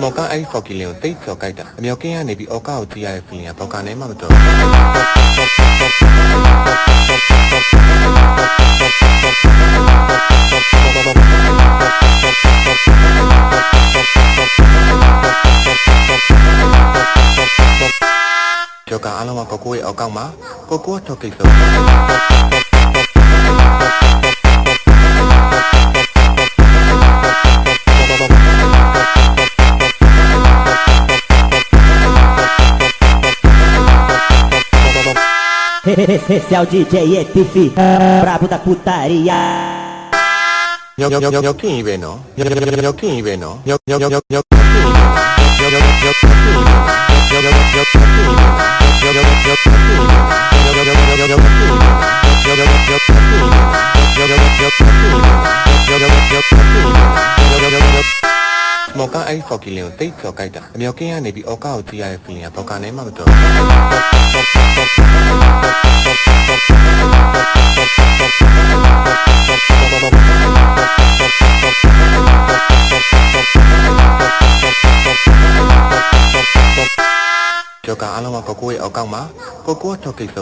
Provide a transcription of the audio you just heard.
မော်ကအဲ့ဖော်ကီလင်ကိုတိတ်ကျော်ကြိုက်တာအမြောက်ကင်းကနေပြီးအော်ကာကိုကြည့်ရတဲ့ feeling ကဘောက်ကနေမှမတော်ကျော်ကအားလုံးကကိုကိုရဲ့အောက်ကောက်မှာကိုကိုထောက်ကိစ္စEsse é o DJ ETF Brabo da putariaမော်ကအဲ့ဖော်ကီလင်ကိုတိတ်ကျော်ကြိုက်တာအမြောက်ကင်းကနေပြီးအော်ကာကိုကြည့်ရတဲ့ feeling ကဘောက်ကနေမှမတော်ကျော်ကအားလုံးကကိုကိုရဲ့အောက်ကောက်မှာကိုကိုထောက်ကိစ္စ